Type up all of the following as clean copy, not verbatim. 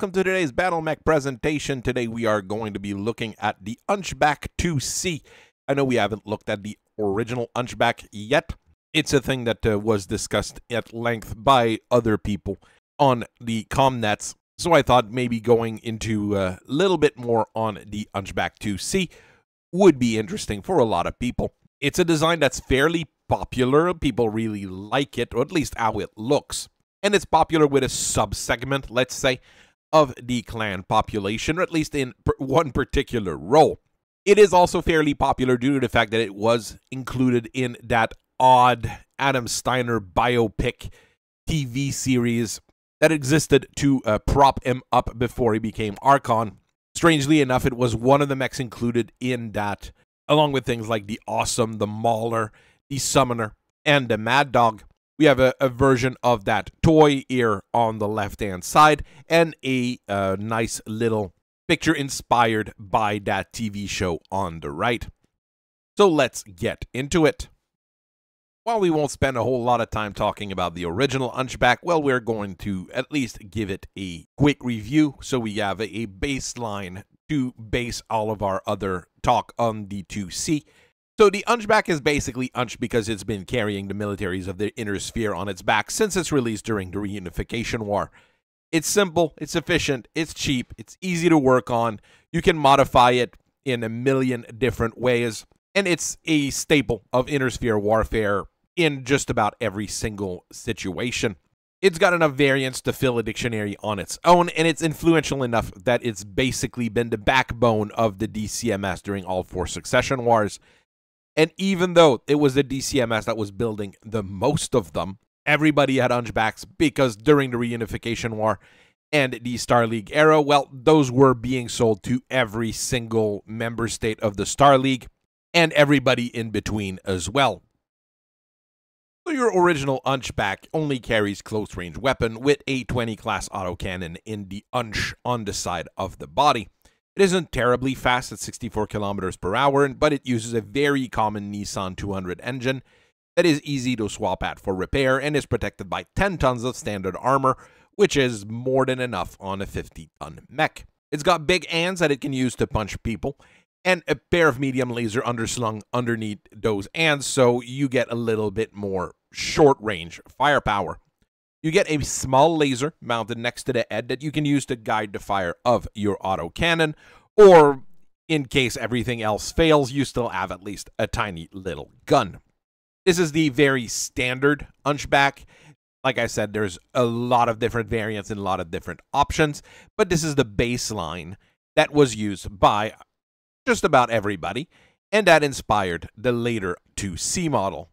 welcome to today's Battletech presentation. Today we are going to be looking at the Hunchback IIC. I know we haven't looked at the original Hunchback yet. It's a thing that was discussed at length by other people on the comnets, so I thought maybe going into a little bit more on the Hunchback IIC would be interesting for a lot of people. It's a design that's fairly popular. People really like it, or at least how it looks. And it's popular with a sub-segment, let's say, of the clan population, or at least in one particular role. It is also fairly popular due to the fact that it was included in that odd Adam Steiner biopic TV series that existed to prop him up before he became Archon. Strangely enough, it was one of the mechs included in that, along with things like the Awesome, the Mauler, the Summoner, and the Mad Dog. We have a version of that toy here on the left-hand side, and a nice little picture inspired by that TV show on the right. So let's get into it. While we won't spend a whole lot of time talking about the original Hunchback, well, we're going to at least give it a quick review, so we have a baseline to base all of our other talk on the 2C. So the Hunchback is basically Hunch because it's been carrying the militaries of the Inner Sphere on its back since its release during the Reunification War. It's simple, it's efficient, it's cheap, it's easy to work on, you can modify it in a million different ways, and it's a staple of Inner Sphere warfare in just about every single situation. It's got enough variants to fill a dictionary on its own, and it's influential enough that it's basically been the backbone of the DCMS during all four succession wars. And even though it was the DCMS that was building the most of them, everybody had Hunchbacks because during the Reunification War and the Star League era, well, those were being sold to every single member state of the Star League and everybody in between as well. So your original Hunchback only carries close-range weapon with a 20 class autocannon in the Hunch on the side of the body. It isn't terribly fast at 64 kilometers per hour, but it uses a very common Nissan 200 engine that is easy to swap at for repair and is protected by 10 tons of standard armor, which is more than enough on a 50-ton mech. It's got big hands that it can use to punch people, and a pair of medium laser underslung underneath those hands, so you get a little bit more short-range firepower. You get a small laser mounted next to the head that you can use to guide the fire of your autocannon, or in case everything else fails, you still have at least a tiny little gun. This is the very standard Hunchback. Like I said, there's a lot of different variants and a lot of different options, but this is the baseline that was used by just about everybody, and that inspired the later 2C model.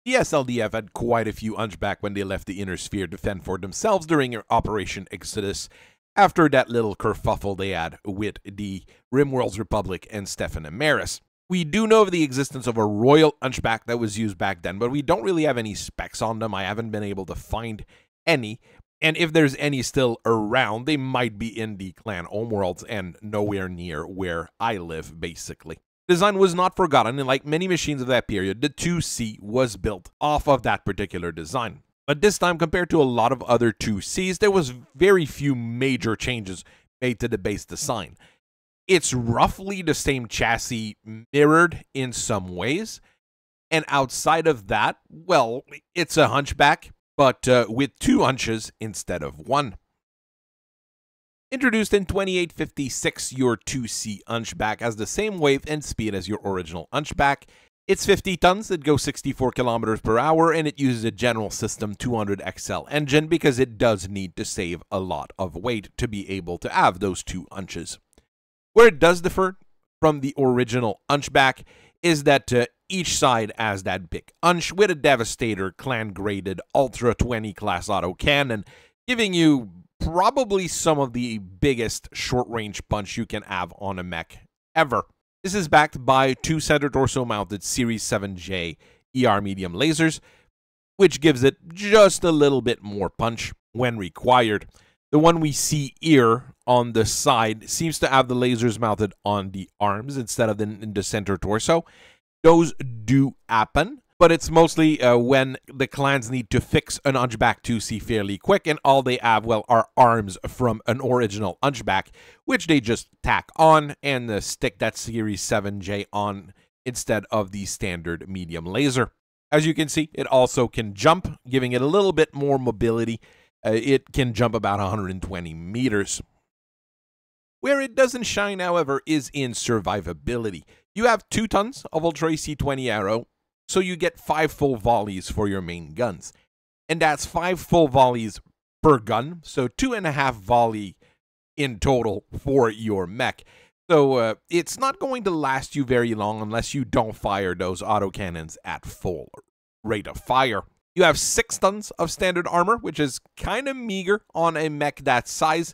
The SLDF had quite a few Hunchback when they left the Inner Sphere to fend for themselves during Operation Exodus after that little kerfuffle they had with the Rimworld's Republic and Stefan Amaris. We do know of the existence of a Royal Hunchback that was used back then, but we don't really have any specs on them. I haven't been able to find any, and if there's any still around, they might be in the Clan Homeworlds and nowhere near where I live, basically. Design was not forgotten, and like many machines of that period, the 2C was built off of that particular design. But this time, compared to a lot of other 2Cs, there was very few major changes made to the base design. It's roughly the same chassis mirrored in some ways, and outside of that, well, it's a Hunchback, but with two hunches instead of one. Introduced in 2856, your 2C Hunchback has the same weight and speed as your original Hunchback. It's 50 tons, it goes 64 kilometers per hour, and it uses a General System 200 XL engine because it does need to save a lot of weight to be able to have those two hunches. Where it does differ from the original Hunchback is that each side has that big hunch with a Devastator clan-graded Ultra 20 class autocannon, giving you probably some of the biggest short-range punch you can have on a mech ever. This is backed by two center torso mounted Series 7J ER medium lasers, which gives it just a little bit more punch when required. The one we see here on the side seems to have the lasers mounted on the arms instead of in the center torso. Those do happen, but it's mostly when the clans need to fix an Hunchback IIC fairly quick, and all they have, well, are arms from an original Hunchback, which they just tack on and stick that Series 7J on instead of the standard medium laser. As you can see, it also can jump, giving it a little bit more mobility. It can jump about 120 meters. Where it doesn't shine, however, is in survivability. You have 2 tons of Ultra AC-20 arrow, so you get 5 full volleys for your main guns. And that's 5 full volleys per gun, so 2.5 volley in total for your mech. So it's not going to last you very long unless you don't fire those autocannons at full rate of fire. You have 6 tons of standard armor, which is kind of meager on a mech that size,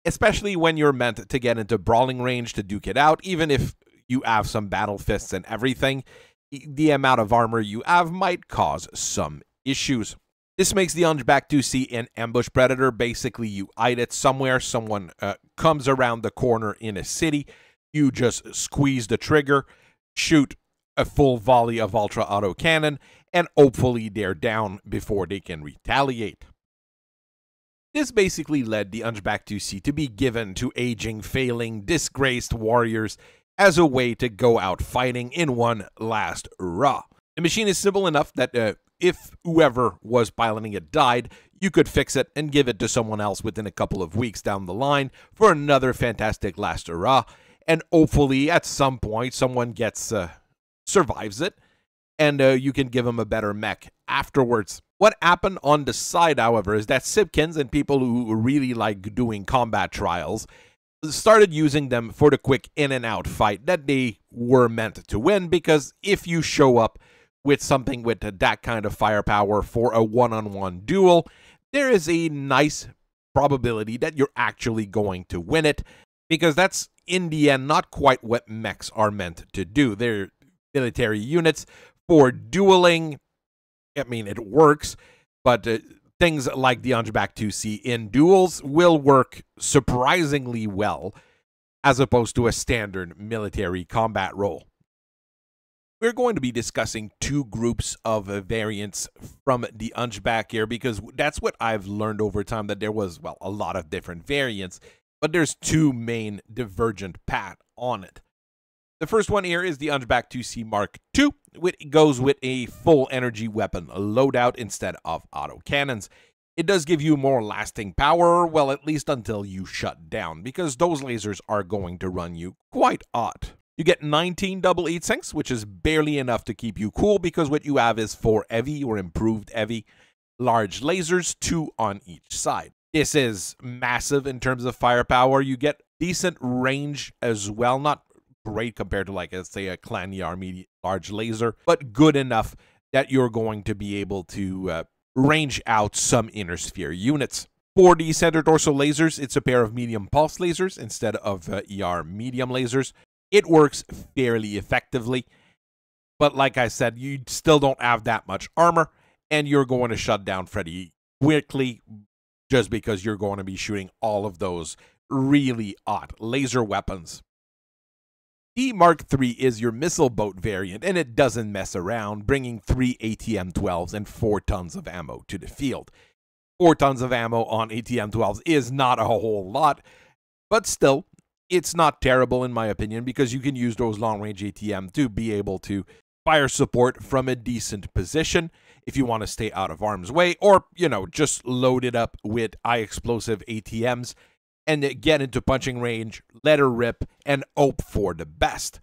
especially when you're meant to get into brawling range to duke it out. Even if you have some battle fists and everything, the amount of armor you have might cause some issues. This makes the Hunchback IIC an ambush predator. Basically, you hide it somewhere, someone comes around the corner in a city, you just squeeze the trigger, shoot a full volley of ultra autocannon, and hopefully they're down before they can retaliate. This basically led the Hunchback IIC to be given to aging, failing, disgraced warriors as a way to go out fighting in one last hurrah. The machine is simple enough that if whoever was piloting it died, you could fix it and give it to someone else within a couple of weeks down the line for another fantastic last hurrah, and hopefully at some point someone survives it, and you can give them a better mech afterwards. What happened on the side, however, is that Sipkins and people who really like doing combat trials started using them for the quick in and out fight that they were meant to win, because if you show up with something with that kind of firepower for a one-on-one duel, there is a nice probability that you're actually going to win it, because that's in the end not quite what mechs are meant to do. They're military units for dueling. I mean, it works, but things like the Hunchback IIC in duels will work surprisingly well as opposed to a standard military combat role. We're going to be discussing 2 groups of variants from the Hunchback here, because that's what I've learned over time, that there was, well, a lot of different variants, but there's 2 main divergent paths on it. The first one here is the Hunchback IIC Mark II. It goes with a full energy weapon loadout instead of autocannons. It does give you more lasting power, well, at least until you shut down, because those lasers are going to run you quite hot. You get 19 double heat sinks, which is barely enough to keep you cool, because what you have is 4 heavy or improved heavy large lasers, 2 on each side. This is massive in terms of firepower. You get decent range as well, not great compared to, like, let's say, a Clan ER medium large laser, but good enough that you're going to be able to range out some inner sphere units. For the center torso lasers, it's a pair of medium pulse lasers instead of ER medium lasers. It works fairly effectively, but like I said, you still don't have that much armor, and you're going to shut down pretty quickly just because you're going to be shooting all of those really hot laser weapons. The Mark III is your missile boat variant, and it doesn't mess around, bringing 3 ATM-12s and 4 tons of ammo to the field. 4 tons of ammo on ATM-12s is not a whole lot, but still, it's not terrible in my opinion, because you can use those long-range ATM to be able to fire support from a decent position if you want to stay out of harm's way, or, you know, just load it up with high explosive ATMs and get into punching range, let her rip, and hope for the best.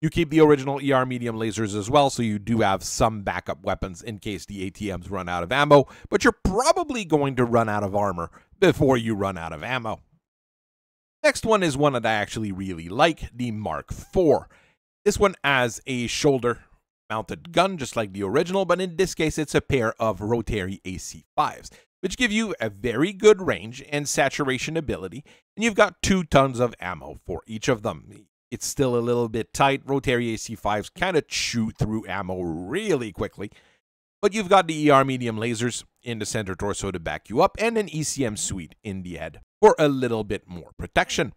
You keep the original ER medium lasers as well, so you do have some backup weapons in case the ATMs run out of ammo, but you're probably going to run out of armor before you run out of ammo. Next one is one that I actually really like, the Mark IV. This one has a shoulder-mounted gun, just like the original, but in this case, it's a pair of rotary AC-5s, which give you a very good range and saturation ability, and you've got 2 tons of ammo for each of them. It's still a little bit tight. Rotary AC-5s kind of chew through ammo really quickly, but you've got the ER medium lasers in the center torso to back you up, and an ECM suite in the head for a little bit more protection.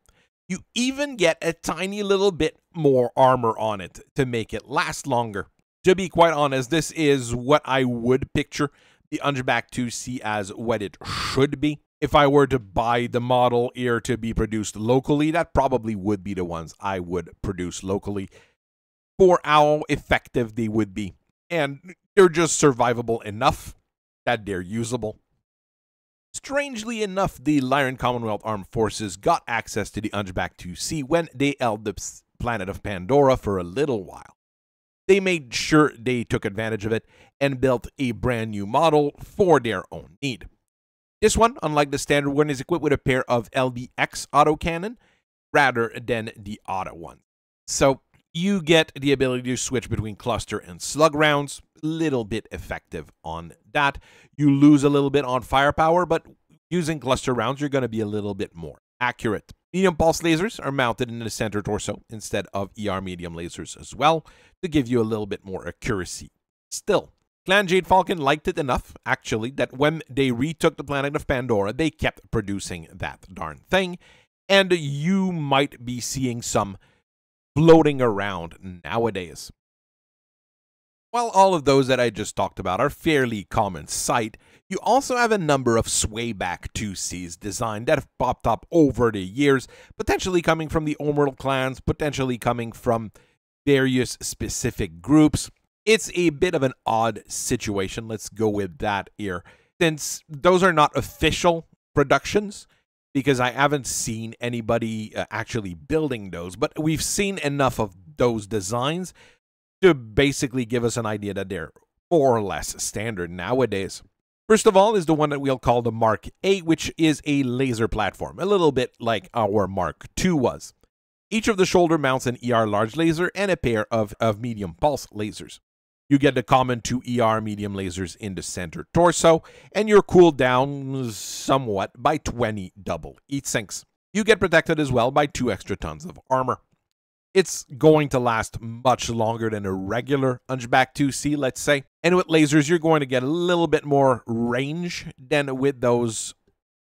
You even get a tiny little bit more armor on it to make it last longer. To be quite honest, this is what I would picture the Hunchback IIC as what it should be. If I were to buy the model here to be produced locally, that probably would be the ones I would produce locally for how effective they would be. And they're just survivable enough that they're usable. Strangely enough, the Lyran Commonwealth Armed Forces got access to the Hunchback IIC when they held the planet of Pandora for a little while. They made sure they took advantage of it and built a brand new model for their own need. This one, unlike the standard one, is equipped with a pair of LBX autocannon rather than the auto one. So you get the ability to switch between cluster and slug rounds, a little bit effective on that. You lose a little bit on firepower, but using cluster rounds, you're going to be a little bit more accurate. Medium pulse lasers are mounted in the center torso instead of ER medium lasers as well to give you a little bit more accuracy. Still, Clan Jade Falcon liked it enough, actually, that when they retook the planet of Pandora, they kept producing that darn thing, and you might be seeing some floating around nowadays. While all of those that I just talked about are fairly common sight, you also have a number of swayback 2Cs designed that have popped up over the years, potentially coming from the Homeworld clans, potentially coming from various specific groups. It's a bit of an odd situation, let's go with that here, since those are not official productions, because I haven't seen anybody actually building those, but we've seen enough of those designs to basically give us an idea that they're more or less standard nowadays. First of all is the one that we'll call the Mark A, which is a laser platform, a little bit like our Mark II was. Each of the shoulder mounts an ER large laser and a pair of medium pulse lasers. You get the common 2 ER medium lasers in the center torso, and you're cooled down somewhat by 20 double heat sinks. You get protected as well by 2 extra tons of armor. It's going to last much longer than a regular Hunchback IIC, let's say. And with lasers, you're going to get a little bit more range than with those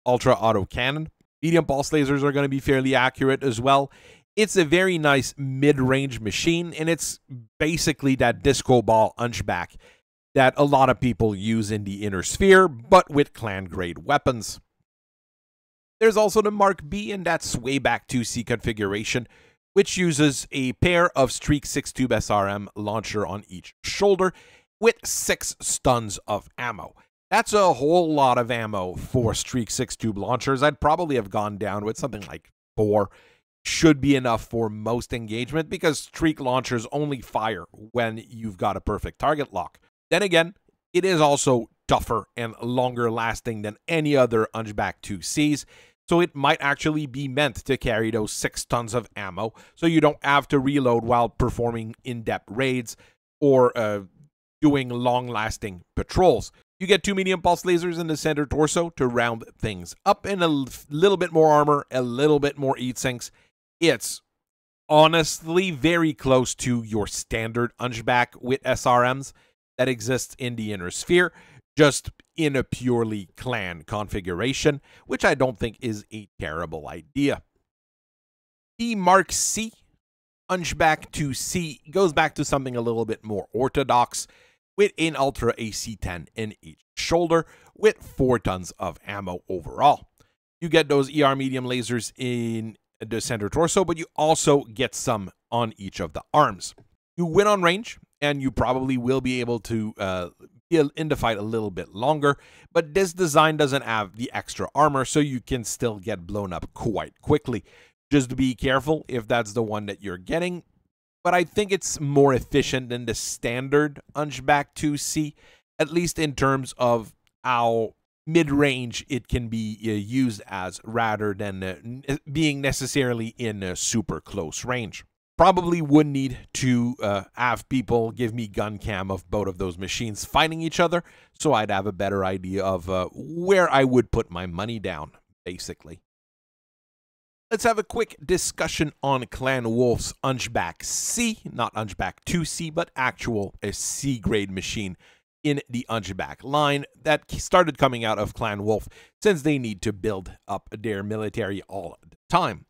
ultra auto cannon. Medium pulse lasers are going to be fairly accurate as well. It's a very nice mid-range machine, and it's basically that disco ball Hunchback that a lot of people use in the inner sphere, but with clan-grade weapons. There's also the Mark B in that swayback 2C configuration, which uses a pair of Streak 6 Tube SRM launcher on each shoulder with 6 stuns of ammo. That's a whole lot of ammo for Streak 6 Tube launchers. I'd probably have gone down with something like 4. Should be enough for most engagement because Streak launchers only fire when you've got a perfect target lock. Then again, it is also tougher and longer lasting than any other Hunchback 2Cs, so it might actually be meant to carry those 6 tons of ammo so you don't have to reload while performing in-depth raids or doing long-lasting patrols. You get 2 medium pulse lasers in the center torso to round things up, and a little bit more armor, a little bit more heat sinks. It's honestly very close to your standard Hunchback with SRMs that exists in the inner sphere, just in a purely clan configuration, which I don't think is a terrible idea. The Mark C Hunchback IIC goes back to something a little bit more orthodox, with an Ultra AC-10 in each shoulder, with 4 tons of ammo overall. You get those ER medium lasers in the center torso, but you also get some on each of the arms. You win on range, and you probably will be able to be in the fight a little bit longer, but this design doesn't have the extra armor, so you can still get blown up quite quickly. Just be careful if that's the one that you're getting, but I think it's more efficient than the standard Hunchback 2C, at least in terms of how mid-range it can be used as, rather than being necessarily in a super close range. Probably would need to have people give me gun cam of both of those machines fighting each other, so I'd have a better idea of where I would put my money down, basically. Let's have a quick discussion on Clan Wolf's Hunchback C, not Hunchback 2C, but actual C-grade machine in the Hunchback line that started coming out of Clan Wolf since they need to build up their military all the time.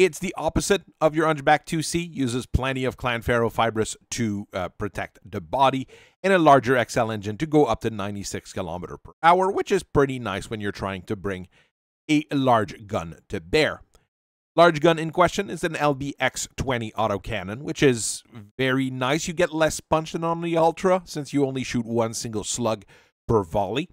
It's the opposite of your Hunchback IIC, uses plenty of clan ferrofibers to protect the body, and a larger XL engine to go up to 96 km/h, which is pretty nice when you're trying to bring a large gun to bear. Large gun in question is an LBX-20 autocannon, which is very nice. You get less punch than on the Ultra, since you only shoot one single slug per volley.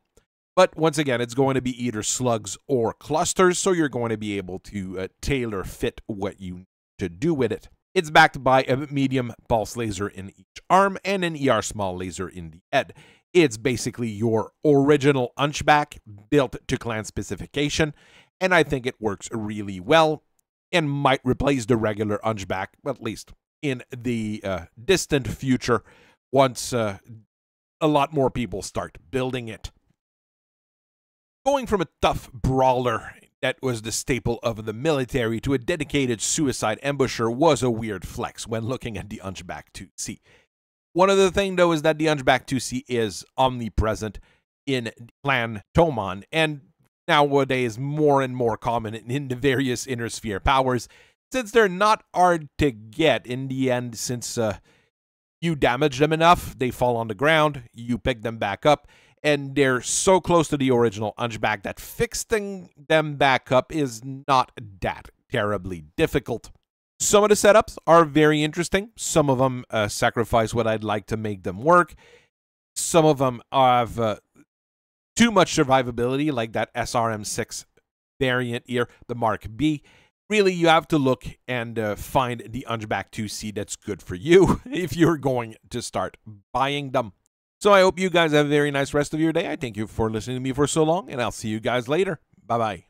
But once again, it's going to be either slugs or clusters, so you're going to be able to tailor fit what you need to do with it. It's backed by a medium pulse laser in each arm and an ER small laser in the head. It's basically your original Hunchback built to clan specification, and I think it works really well and might replace the regular Hunchback, at least in the distant future, once a lot more people start building it. Going from a tough brawler that was the staple of the military to a dedicated suicide ambusher was a weird flex when looking at the Hunchback IIC. One other thing, though, is that the Hunchback IIC is omnipresent in Clan Tomon, and nowadays more and more common in the various inner sphere powers, since they're not hard to get in the end. Since you damage them enough, they fall on the ground, you pick them back up, and they're so close to the original Hunchback that fixing them back up is not that terribly difficult. Some of the setups are very interesting. Some of them sacrifice what I'd like to make them work. Some of them have too much survivability, like that SRM6 variant here, the Mark B. Really, you have to look and find the Hunchback IIC that's good for you if you're going to start buying them. So I hope you guys have a very nice rest of your day. I thank you for listening to me for so long, and I'll see you guys later. Bye-bye.